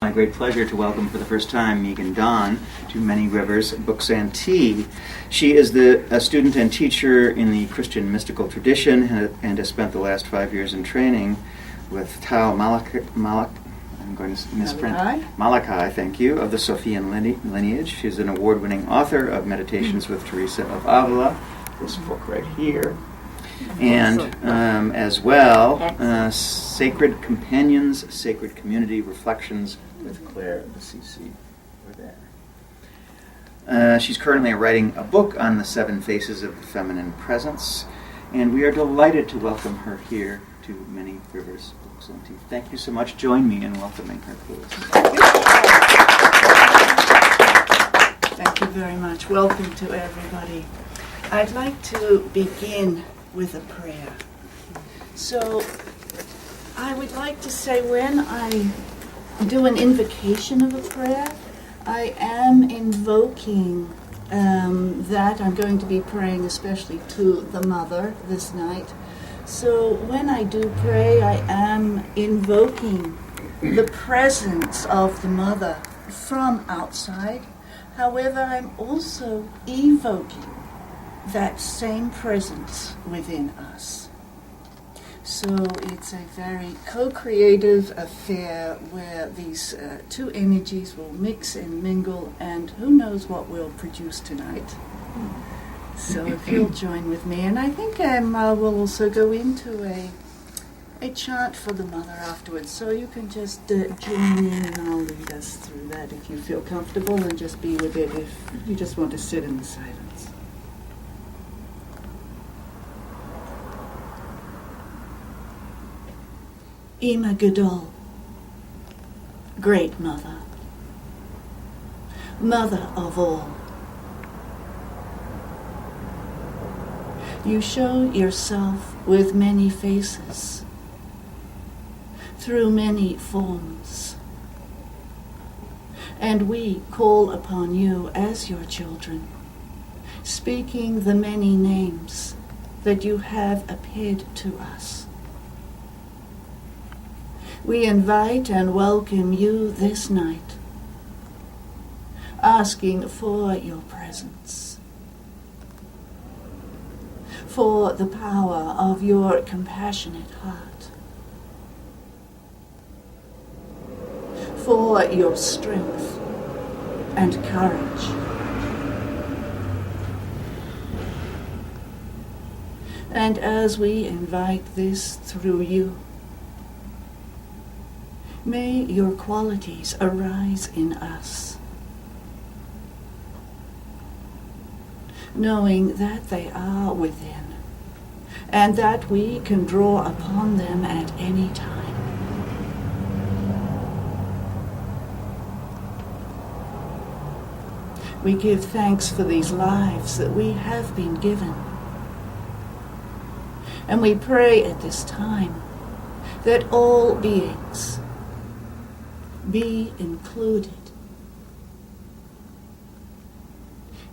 My great pleasure to welcome for the first time Meghan Don to Many Rivers Books and Tea. She is a student and teacher in the Christian mystical tradition and has spent the last 5 years in training with Tao Malachi, I'm going to misprint. Malachi, thank you, of the Sophian lineage. She's an award-winning author of Meditations with Teresa of Avila, this book right here. And as well, Sacred Companions, Sacred Community Reflections with Claire of the CC. Over there. She's currently writing a book on the 7 faces of the feminine presence, and we are delighted to welcome her here to Many Rivers Books and Tea. Thank you so much. Join me in welcoming her, please. Thank you very much. Welcome to everybody. I'd like to begin with a prayer. So I would like to say when I do an invocation of a prayer, I am invoking that I'm going to be praying especially to the mother this night. So when I do pray, I am invoking the presence of the mother from outside. However, I'm also evoking that same presence within us. So it's a very co-creative affair where these two energies will mix and mingle, and who knows what we'll produce tonight. So if you'll join with me, and I think we'll also go into a chant for the mother afterwards, so you can just join in and I'll lead us through that if you feel comfortable, and just be with it if you just want to sit in the silence. Ima Gadol, Great Mother, Mother of all. You show yourself with many faces, through many forms, and we call upon you as your children, speaking the many names that you have appeared to us. We invite and welcome you this night, asking for your presence, for the power of your compassionate heart, for your strength and courage. And as we invite this through you, may your qualities arise in us, knowing that they are within, and that we can draw upon them at any time. We give thanks for these lives that we have been given, and we pray at this time that all beings be included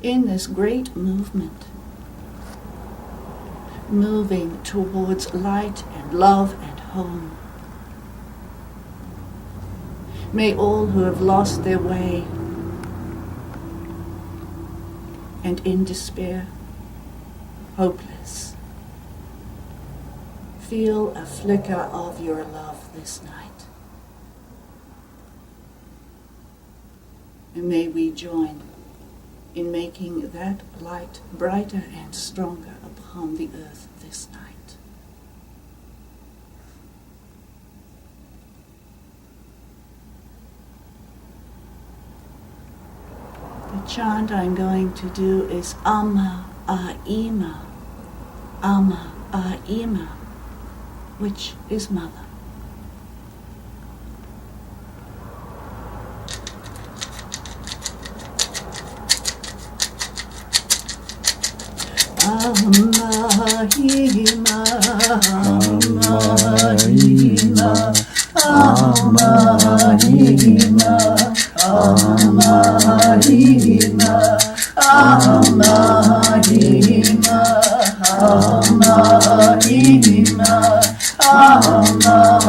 in this great movement, moving towards light and love and home. May all who have lost their way and in despair, hopeless, feel a flicker of your love this night. And may we join in making that light brighter and stronger upon the earth this night. The chant I'm going to do is Ama Aima, Ama Aima, which is mother. Amahima, Amahima, Amahima, Amahima, Amahima, Amahima, Amahima,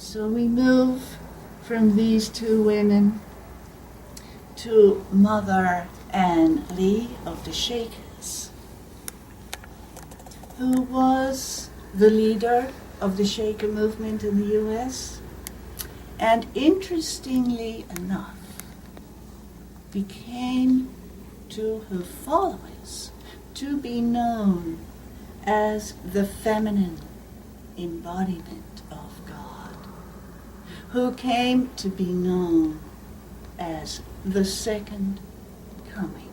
So we move from these two women to Mother Ann Lee of the Shakers, who was the leader of the Shaker movement in the US, and interestingly enough, became to her followers to be known as the feminine embodiment of God, who came to be known as the second coming.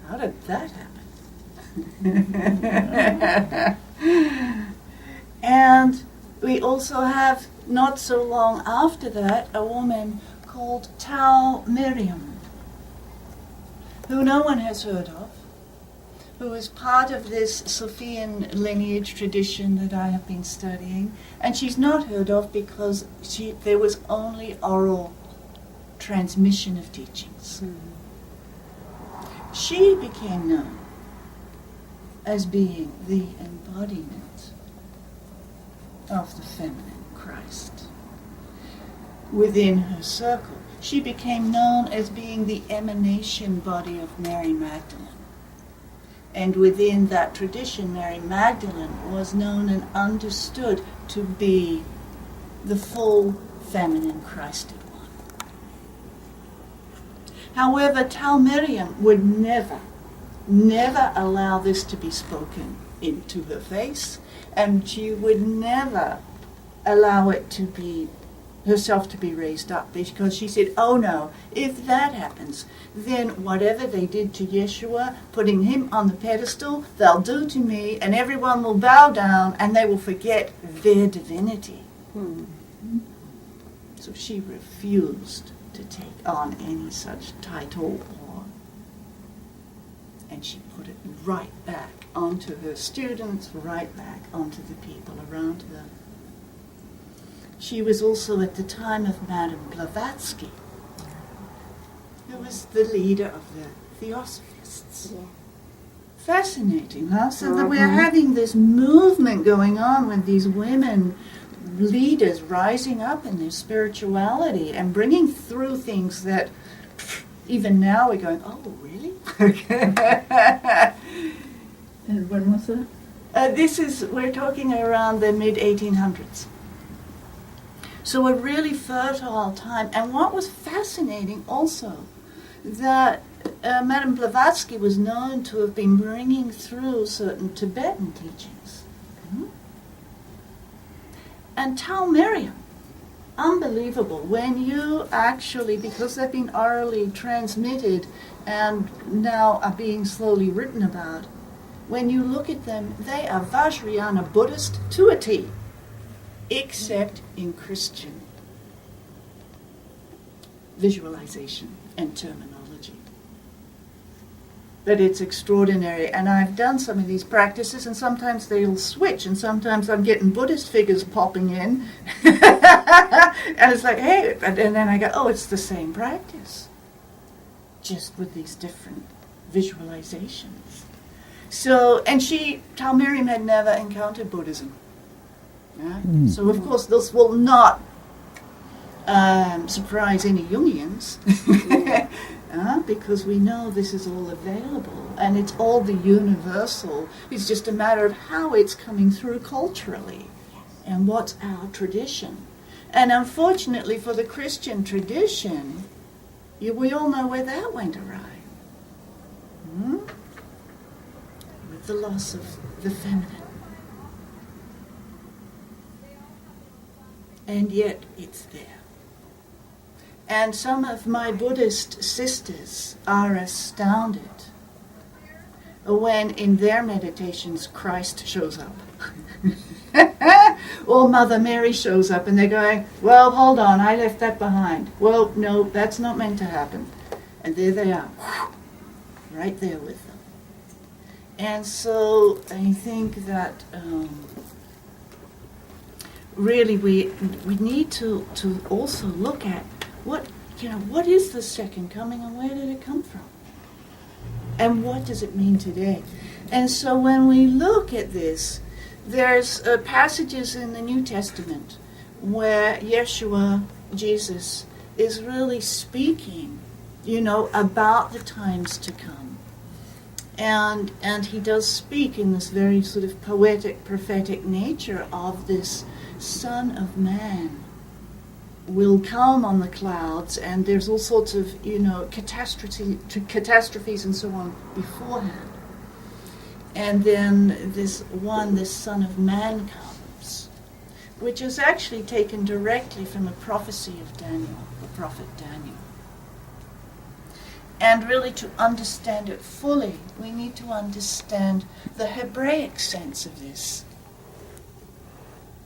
How did that happen? And we also have, not so long after that, a woman called Tal Miriam, who no one has heard of, who is part of this Sophian lineage tradition that I have been studying. And she's not heard of because there was only oral transmission of teachings. She became known as being the embodiment of the feminine Christ. Within her circle, she became known as being the emanation body of Mary Magdalene. And within that tradition, Mary Magdalene was known and understood to be the full feminine Christed one. However, Tal Miriam would never allow this to be spoken into her face, and she would never allow it to be herself to be raised up, because she said, oh no, if that happens, then whatever they did to Yeshua, putting him on the pedestal, they'll do to me, and everyone will bow down and they will forget their divinity. So she refused to take on any such title, and she put it right back onto her students, right back onto the people around her. She was also at the time of Madame Blavatsky, who was the leader of the Theosophists. Yeah. Fascinating, huh? So that we're having this movement going on with these women leaders rising up in their spirituality and bringing through things that even now we're going, oh, really? And when was that? We're talking around the mid-1800s. So a really fertile time. And what was fascinating also, that Madame Blavatsky was known to have been bringing through certain Tibetan teachings. And Tal Miriam, unbelievable, when you actually, because they've been orally transmitted and now are being slowly written about, when you look at them, they are Vajrayana Buddhist to a T, except in Christian visualization and terminology. But it's extraordinary, and I've done some of these practices, and sometimes they'll switch, and sometimes I'm getting Buddhist figures popping in, and it's like, hey, and then I go, oh, it's the same practice, just with these different visualizations. So, and Tal Miriam had never encountered Buddhism. Yeah? So, of course, this will not surprise any Jungians, because we know this is all available, and it's all the universal. It's just a matter of how it's coming through culturally, and what's our tradition. And unfortunately for the Christian tradition, we all know where that went awry. With the loss of the feminine. And yet it's there. And some of my Buddhist sisters are astounded when in their meditations Christ shows up. Or Mother Mary shows up and they're going, well, hold on, I left that behind. Well, no, that's not meant to happen. And there they are, right there with them. And so I think that really we need to also look at what is the second coming and where did it come from? And what does it mean today? And so when we look at this, there's passages in the New Testament where Yeshua, Jesus, is really speaking, about the times to come. And he does speak in this very sort of poetic, prophetic nature of this Son of Man will come on the clouds, and there's all sorts of, catastrophes and so on beforehand. And then this Son of Man comes, which is actually taken directly from a prophecy of Daniel, the prophet Daniel. And really, to understand it fully, we need to understand the Hebraic sense of this.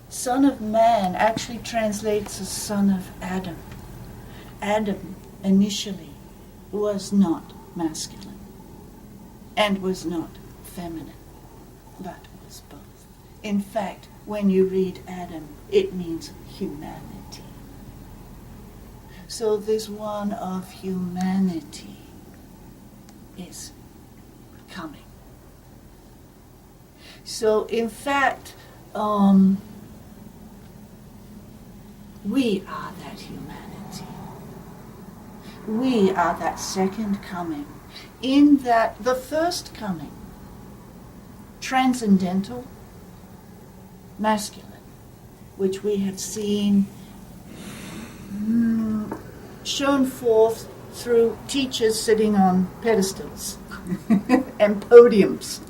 Son of Man actually translates as son of Adam. Adam initially was not masculine and was not feminine, but was both. In fact, when you read Adam, it means humanity. So this one of humanity is coming. So in fact, we are that humanity. We are that second coming. In that the first coming, transcendental, masculine, which we have seen shown forth through teachers sitting on pedestals and podiums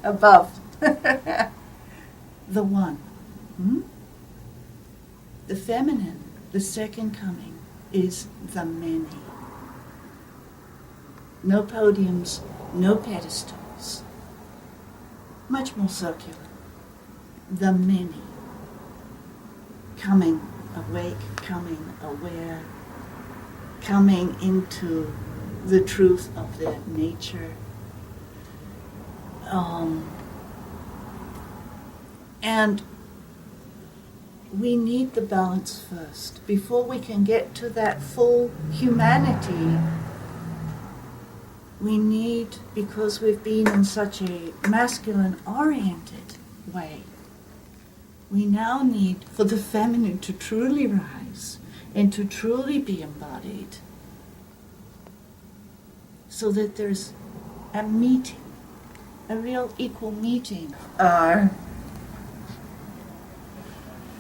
above the one. The feminine, the second coming, is the many. No podiums, no pedestals. Much more circular. The many. Coming awake, coming aware, coming into the truth of their nature. And we need the balance first. Before we can get to that full humanity, we need, because we've been in such a masculine-oriented way, we now need for the feminine to truly rise and to truly be embodied, so that there's a meeting, a real equal meeting,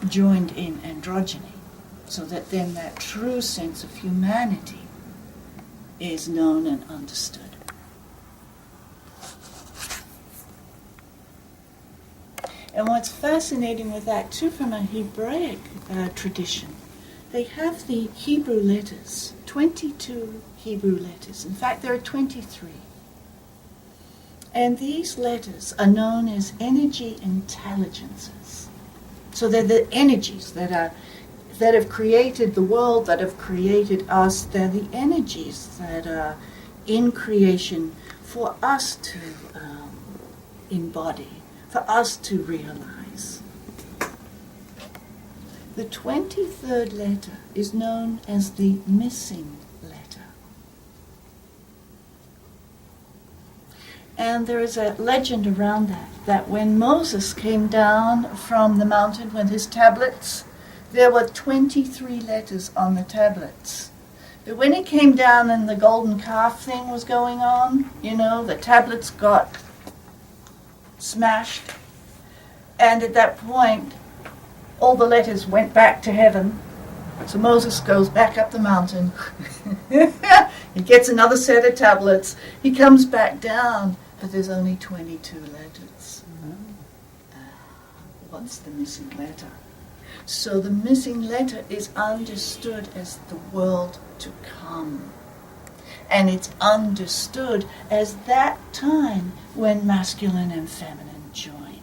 joined in androgyny, so that then that true sense of humanity is known and understood. And what's fascinating with that, too, from a Hebraic tradition, they have the Hebrew letters, 22 Hebrew letters. In fact, there are 23. And these letters are known as energy intelligences. So they're the energies that have created the world, that have created us. They're the energies that are in creation for us to embody, for us to realize. The 23rd letter is known as the missing letter. And there is a legend around that when Moses came down from the mountain with his tablets, there were 23 letters on the tablets. But when he came down and the golden calf thing was going on, the tablets got smashed. And at that point, all the letters went back to heaven. So Moses goes back up the mountain. He gets another set of tablets. He comes back down, but there's only 22 letters. What's the missing letter? So the missing letter is understood as the world to come. And it's understood as that time when masculine and feminine join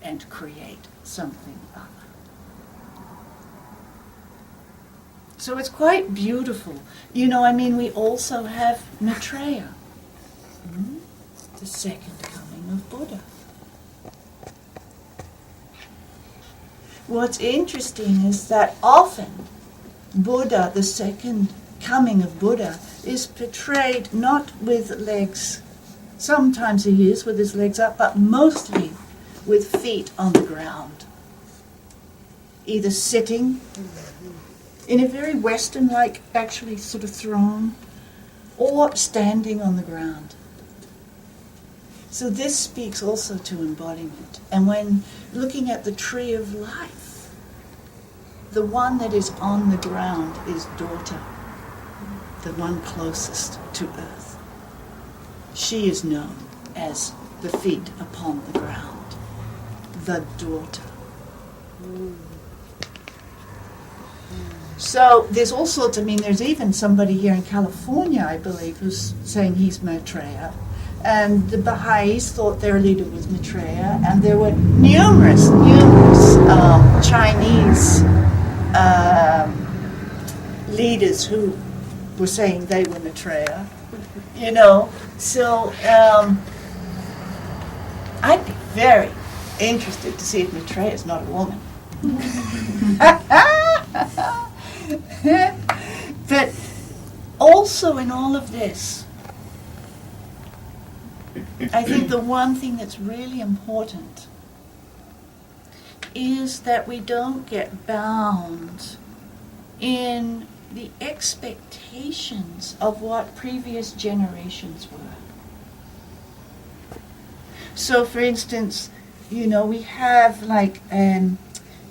and create something other. So it's quite beautiful. We also have Maitreya, the second coming of Buddha. What's interesting is that often Buddha, the second coming of Buddha, is portrayed not with legs Sometimes he is with his legs up, but mostly with feet on the ground. Either sitting in a very Western-like, actually sort of throne, or standing on the ground. So this speaks also to embodiment. And when looking at the tree of life, the one that is on the ground is daughter, the one closest to earth. She is known as the feet upon the ground, the daughter. So there's all sorts, there's even somebody here in California, I believe, who's saying he's Maitreya. And the Baha'is thought their leader was Maitreya, and there were numerous Chinese leaders who were saying they were Maitreya, So I'd be very interested to see if Maitreya is not a woman. But also in all of this, I think the one thing that's really important is that we don't get bound in the expectations of what previous generations were. So, for instance, we have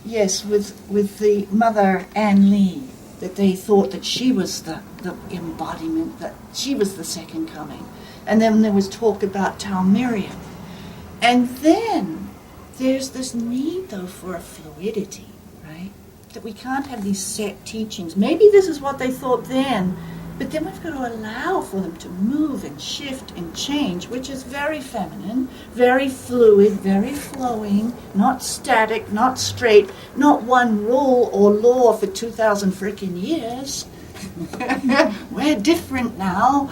with the mother Anne Lee, that they thought that she was the embodiment, that she was the second coming. And then there was talk about Tal Miriam. And then there's this need, though, for a fluidity, right? That we can't have these set teachings. Maybe this is what they thought then, but then we've got to allow for them to move and shift and change, which is very feminine, very fluid, very flowing, not static, not straight, not one rule or law for 2,000 frickin' years. We're different now.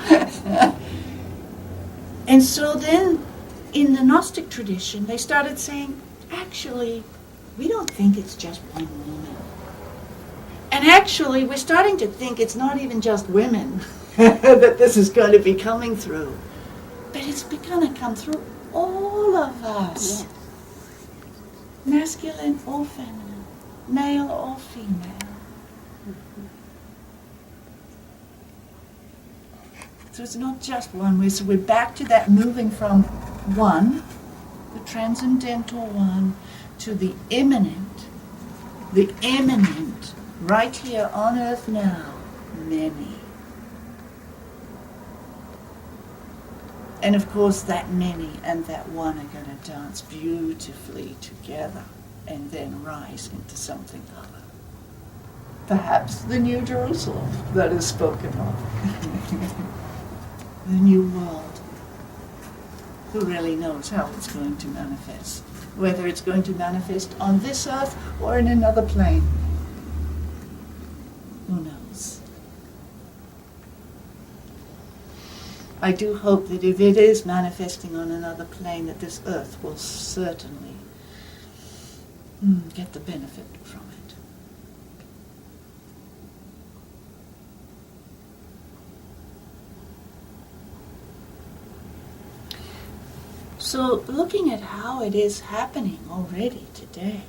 And so then, in the Gnostic tradition, they started saying, actually, we don't think it's just one woman. And actually, we're starting to think it's not even just women that this is going to be coming through. But it's going to come through all of us. Yes. Masculine or feminine, male or female. So it's not just one way. So we're back to that moving from one, the transcendental one, to the immanent, right here on earth now, many. And of course that many and that one are going to dance beautifully together and then rise into something other. Perhaps the New Jerusalem that is spoken of. The new world. Who really knows how it's going to manifest? Whether it's going to manifest on this earth or in another plane. Who knows? I do hope that if it is manifesting on another plane, that this earth will certainly get the benefit from it. So, looking at how it is happening already today,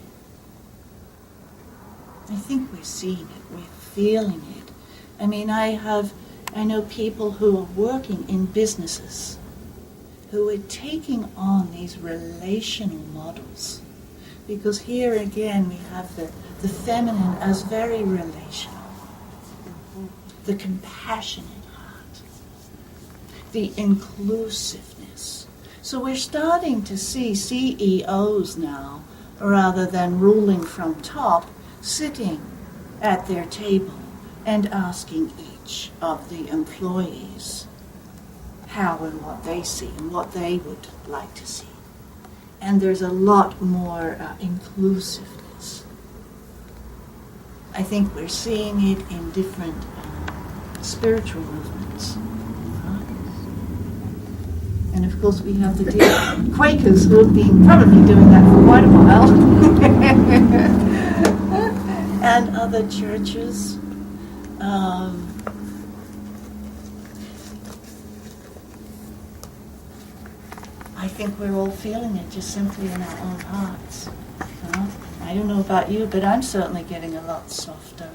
I think we're seeing it, we're feeling it. I know people who are working in businesses who are taking on these relational models. Because here again we have the feminine as very relational, the compassionate heart, the inclusiveness. So we're starting to see CEOs now, rather than ruling from top, sitting at their table and asking each of the employees how and what they see and what they would like to see. And there's a lot more inclusiveness. I think we're seeing it in different spiritual movements. And of course we have the dear Quakers who have been probably doing that for quite a while. And other churches. I think we're all feeling it just simply in our own hearts. I don't know about you, but I'm certainly getting a lot softer,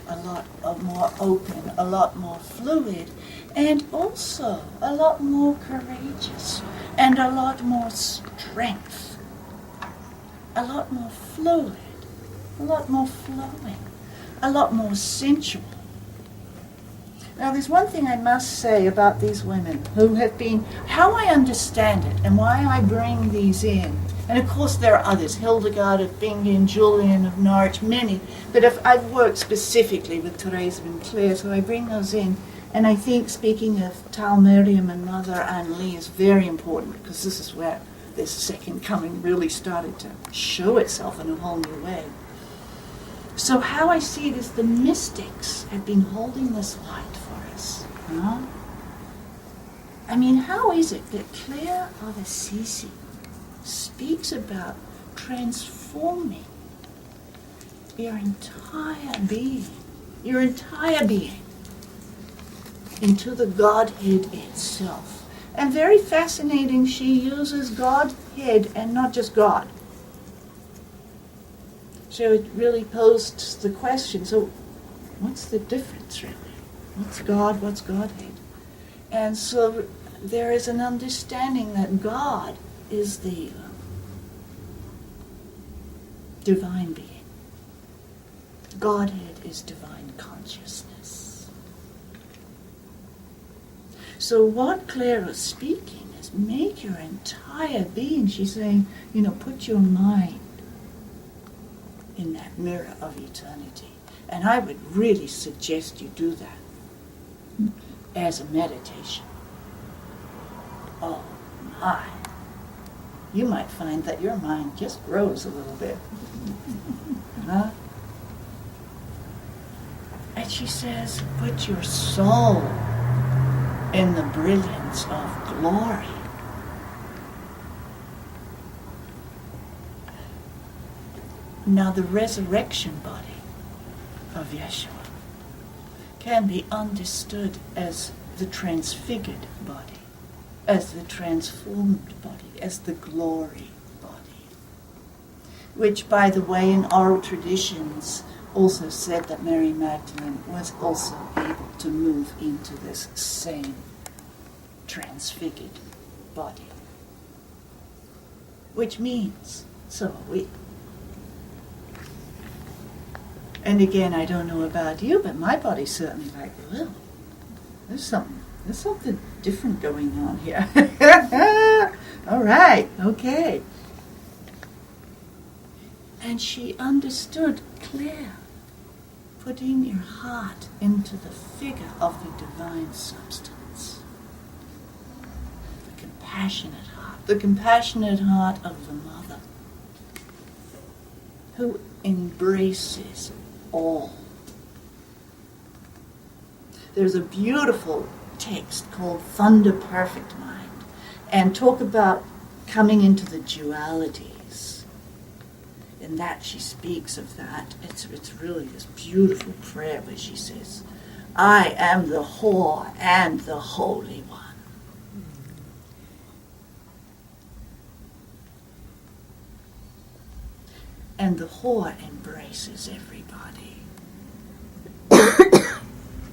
a lot more open, a lot more fluid, and also a lot more courageous, and a lot more strength, a lot more fluid, a lot more flowing, a lot more sensual. Now, there's one thing I must say about these women who have been, how I understand it and why I bring these in. And of course there are others, Hildegard of Bingen, Julian of Norwich, many. But if I've worked specifically with Teresa and Claire, so I bring those in. And I think speaking of Tal Miriam and Mother Anne Lee is very important, because this is where this second coming really started to show itself in a whole new way. So how I see it is the mystics have been holding this light for us. I mean, how is it that Claire of Assisi speaks about transforming your entire being into the Godhead itself? And very fascinating, she uses Godhead and not just God. So it really posed the question, so what's the difference really? What's God, what's Godhead? And so there is an understanding that God is the divine being. Godhead is divine consciousness. So what Claire is speaking is make your entire being, she's saying, put your mind in that mirror of eternity. And I would really suggest you do that as a meditation. Oh my. You might find that your mind just grows a little bit. And she says, put your soul in the brilliance of glory. Now the resurrection body of Yeshua can be understood as the transfigured body, as the transformed body, as the glory body. Which, by the way, in oral traditions also said that Mary Magdalene was also able to move into this same transfigured body. Which means, so are we. And again, I don't know about you, but my body's certainly like, well, there's something different going on here. All right, okay. And she understood Claire, putting your heart into the figure of the divine substance. The compassionate heart of the mother, who embraces all. There's a beautiful text called Thunder Perfect Mind, and talk about coming into the dualities. In that she speaks of that. It's really this beautiful prayer where she says, I am the whore and the Holy One. And the whore embraces everybody.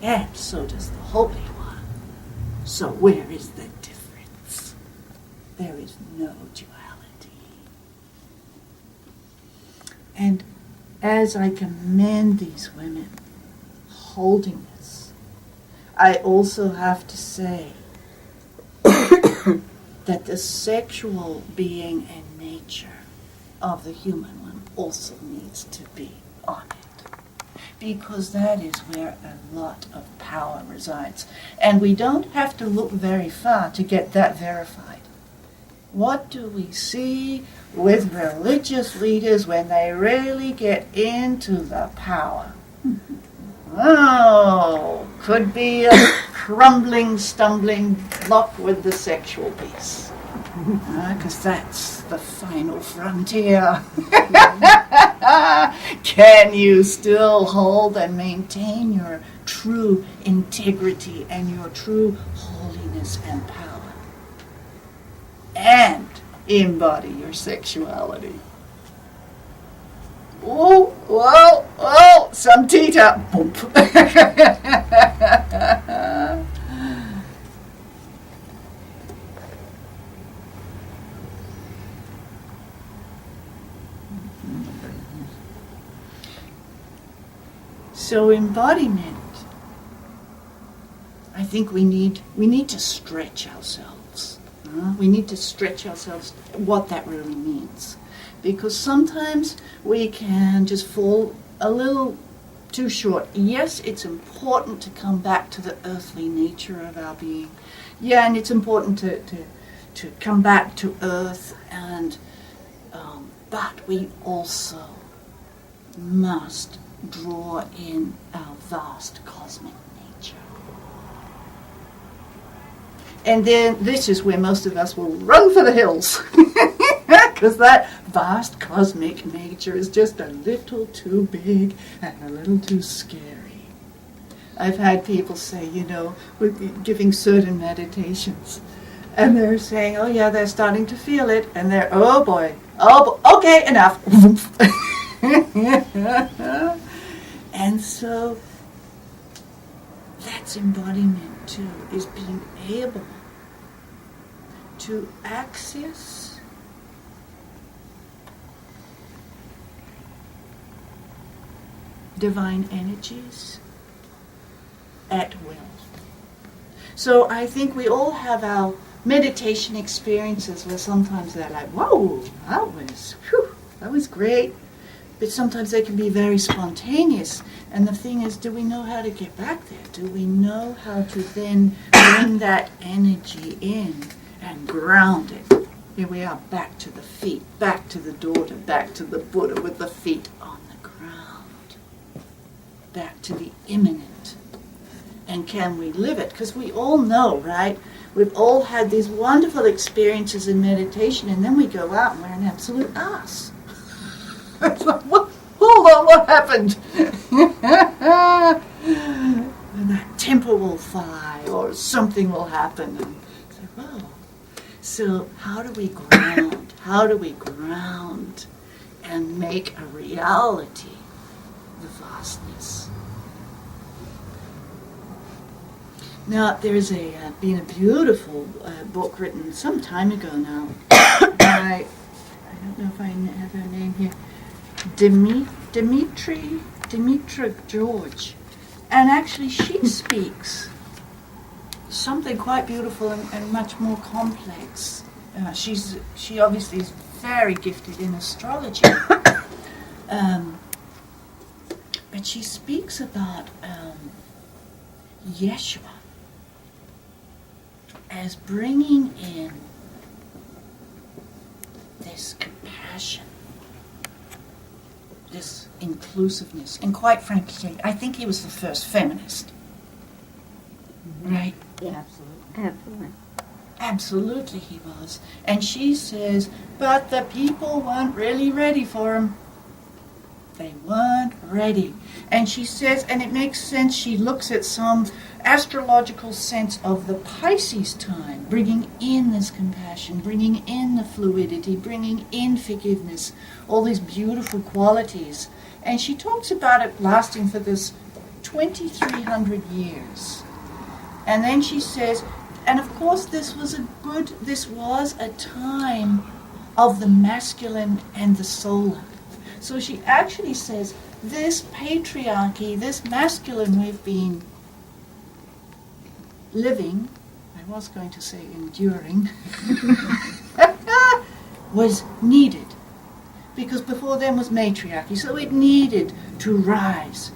And so does the Holy One. So where is the difference? There is no duality. And as I commend these women holding this, I also have to say that the sexual being and nature of the human one also needs to be on it. Because that is where a lot of power resides. And we don't have to look very far to get that verified. What do we see with religious leaders when they really get into the power? Oh, could be a crumbling, stumbling block with the sexual piece. Because that's the final frontier. Can you still hold and maintain your true integrity and your true holiness and power? And embody your sexuality. Oh, whoa, oh, some teeter. Boom. So embodiment, I think we need to stretch ourselves. We need to stretch ourselves what that really means. Because sometimes we can just fall a little too short. Yes, it's important to come back to the earthly nature of our being. Yeah, and it's important to come back to earth, and but we also must draw in our vast cosmic nature. And then this is where most of us will run for the hills. Because that vast cosmic nature is just a little too big and a little too scary. I've had people say, with giving certain meditations, and they're saying, oh yeah, they're starting to feel it, and they're, oh boy, okay, enough. And so that's embodiment too, is being able to access divine energies at will. So I think we all have our meditation experiences where sometimes they're like, whoa, that was great. But sometimes they can be very spontaneous. And the thing is, do we know how to get back there? Do we know how to then bring that energy in and ground it? Here we are, back to the feet, back to the daughter, back to the Buddha with the feet on the ground. Back to the immanent. And can we live it? Because we all know, right? We've all had these wonderful experiences in meditation, and then we go out and we're an absolute ass. It's like, hold on, what happened? And that temper will fly, or something will happen. And it's like, whoa. So how do we ground? How do we ground and make a reality the vastness? Now, there's been a beautiful book written some time ago now by, I don't know if I have her name here, Dimitra George. And actually she speaks something quite beautiful and much more complex. She obviously is very gifted in astrology. But she speaks about Yeshua as bringing in this compassion, this inclusiveness. And quite frankly, I think he was the first feminist. Mm-hmm. Right? Yeah, absolutely. Absolutely he was. And she says, but the people weren't really ready for him. They weren't ready. And she says, and it makes sense, she looks at some astrological sense of the Pisces time, bringing in this compassion, bringing in the fluidity, bringing in forgiveness, all these beautiful qualities. And she talks about it lasting for this 2,300 years. And then she says, and of course this was a time of the masculine and the solar. So she actually says, this patriarchy, this masculine we've been living, I was going to say enduring, was needed. Because before then was matriarchy, so it needed to rise.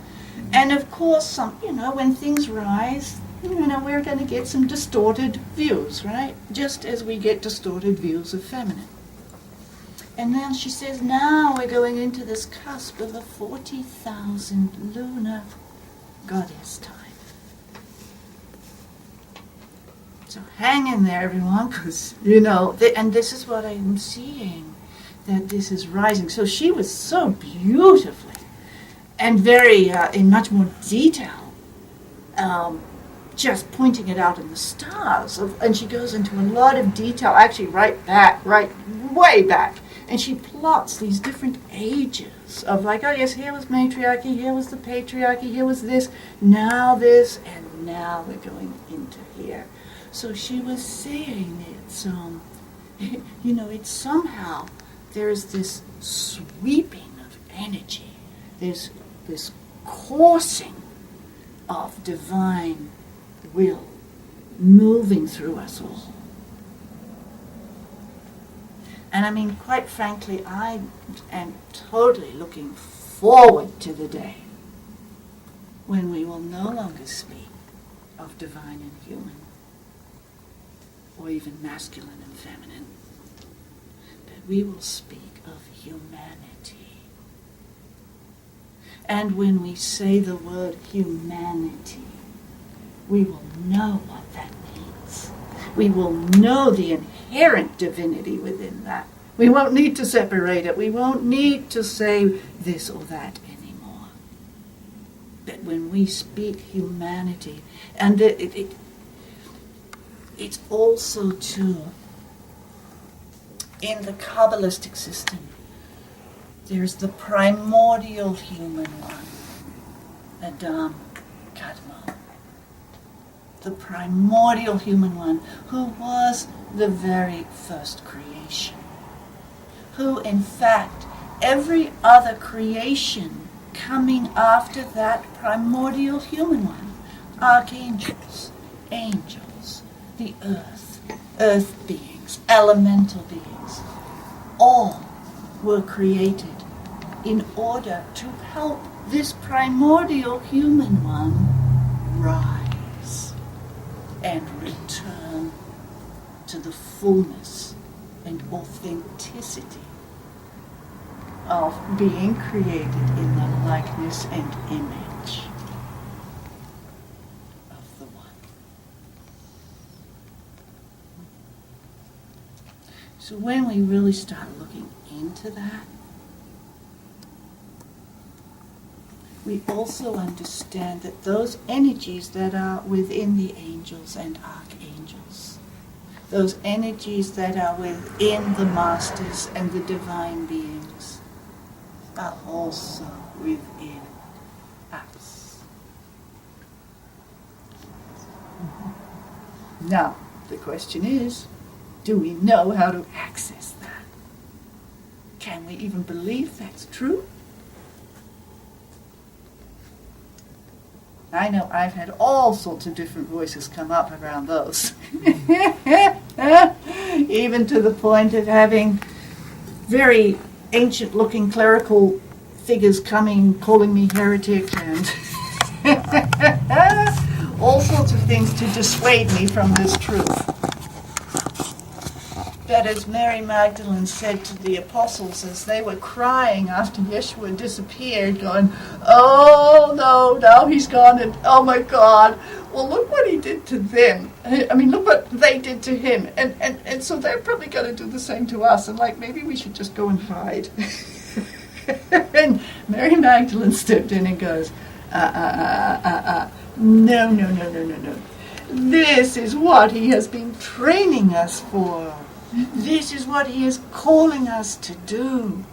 And of course, when things rise, we're going to get some distorted views, right? Just as we get distorted views of feminine. And then she says, now we're going into this cusp of a 40,000 lunar goddess time. So hang in there, everyone, because, and this is what I'm seeing, that this is rising. So she was so beautifully and very, in much more detail, just pointing it out in the stars. And she goes into a lot of detail, actually right way back. And she plots these different ages of like, oh yes, here was matriarchy, here was the patriarchy, here was this, and now we're going into here. So she was saying it's, it's somehow, there's this sweeping of energy, there's this coursing of divine will moving through us all. And I mean, quite frankly, I am totally looking forward to the day when we will no longer speak of divine and human, or even masculine and feminine, but we will speak of humanity. And when we say the word humanity, we will know what that means. We will know the inherent divinity within that. We won't need to separate it. We won't need to say this or that anymore. But when we speak humanity, and it's also too, in the Kabbalistic system, there's the primordial human one, Adam Kadmon. The primordial human one, who was the very first creation. Who, in fact, every other creation coming after that primordial human one, archangels, angels, the earth beings, elemental beings, all were created in order to help this primordial human one rise and return to the fullness and authenticity of being created in the likeness and image of the One. So when we really start looking into that, we also understand that those energies that are within the angels and archangels, those energies that are within the masters and the divine beings, are also within us. Now, the question is, do we know how to access that? Can we even believe that's true? I know I've had all sorts of different voices come up around those. Even to the point of having very ancient-looking clerical figures coming, calling me heretic, and all sorts of things to dissuade me from this truth. But as Mary Magdalene said to the apostles as they were crying after Yeshua disappeared, going, oh no, now he's gone, and oh my God, well look what he did to them. I mean, look what they did to him. And so they're probably going to do the same to us, and like maybe we should just go and hide. And Mary Magdalene stepped in and goes, no. This is what he has been training us for. This is what he is calling us to do.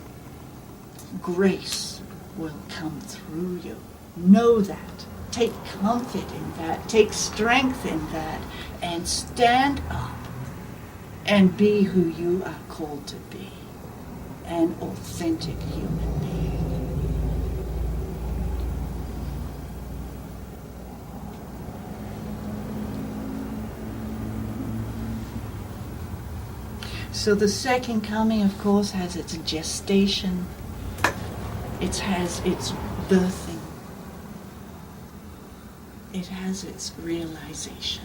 Grace will come through you. Know that. Take comfort in that. Take strength in that. And stand up and be who you are called to be. An authentic human being. So the second coming, of course, has its gestation. It has its birthing. It has its realization.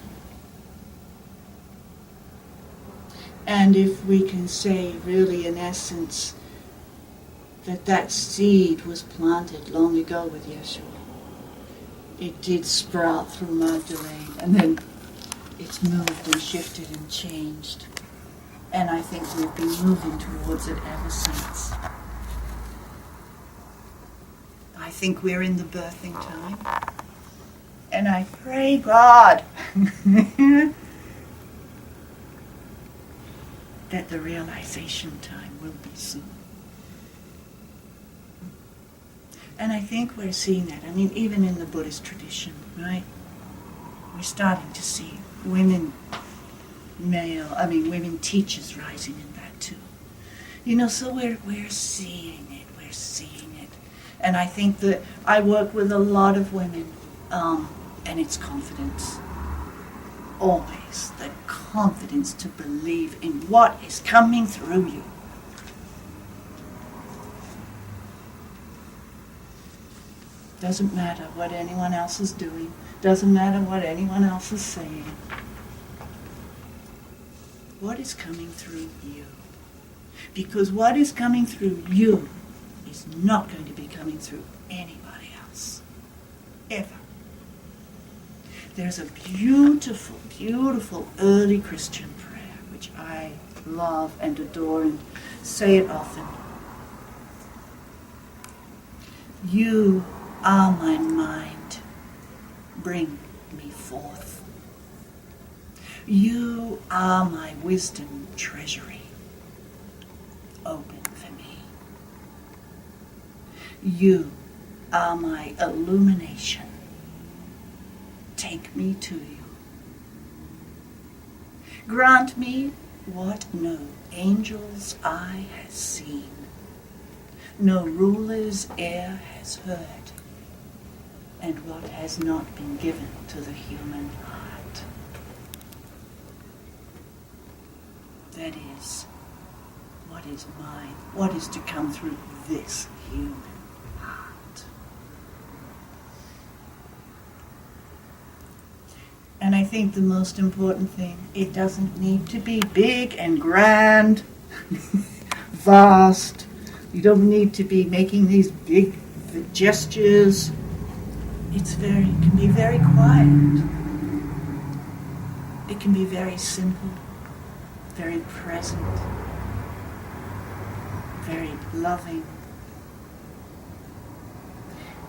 And if we can say, really, in essence, that seed was planted long ago with Yeshua. It did sprout through Magdalene, and then it's moved and shifted and changed. And I think we've been moving towards it ever since. I think we're in the birthing time. And I pray God that the realization time will be soon. And I think we're seeing that. I mean, even in the Buddhist tradition, right? We're starting to see women teachers rising in that too. You know, so we're seeing it. We're seeing it. And I think that I work with a lot of women, and it's confidence. Always the confidence to believe in what is coming through you. Doesn't matter what anyone else is doing. Doesn't matter what anyone else is saying. What is coming through you? Because what is coming through you is not going to be coming through anybody else. Ever. There's a beautiful, beautiful early Christian prayer, which I love and adore and say it often. You are my mind. Bring me forth. You are my wisdom treasury. Open for me. You are my illumination. Take me to you. Grant me what no angel's eye has seen, no ruler's ear has heard, and what has not been given to the human heart. That is what is mine, what is to come through this human heart. And I think the most important thing, it doesn't need to be big and grand, vast. You don't need to be making these big gestures. It can be very quiet. It can be very simple, very present, very loving.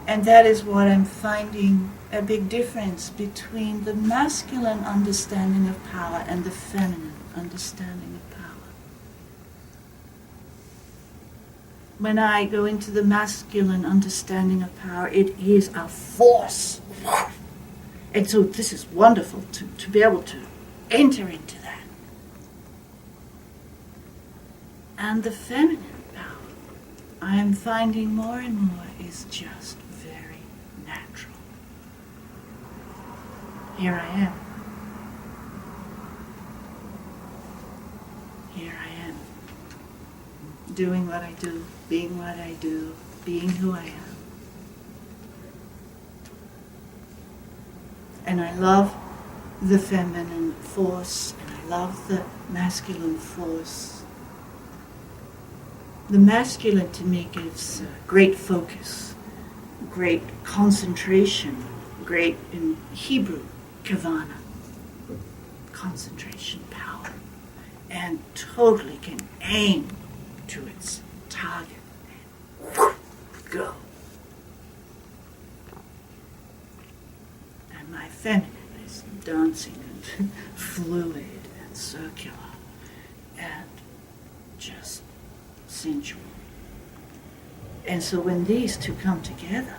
And that is what I'm finding a big difference between the masculine understanding of power and the feminine understanding of power. When I go into the masculine understanding of power, it is a force. And so this is wonderful to be able to enter into that. And the feminine power, I am finding more and more, is just very natural. Here I am. Here I am. Doing what I do, being what I do, being who I am. And I love the feminine force, and I love the masculine force. The masculine to me gives great focus, great concentration, great, in Hebrew, kavana, concentration, power, and totally can aim to its target and go. And my feminine is dancing and fluid and circular and just sensual. And so when these two come together,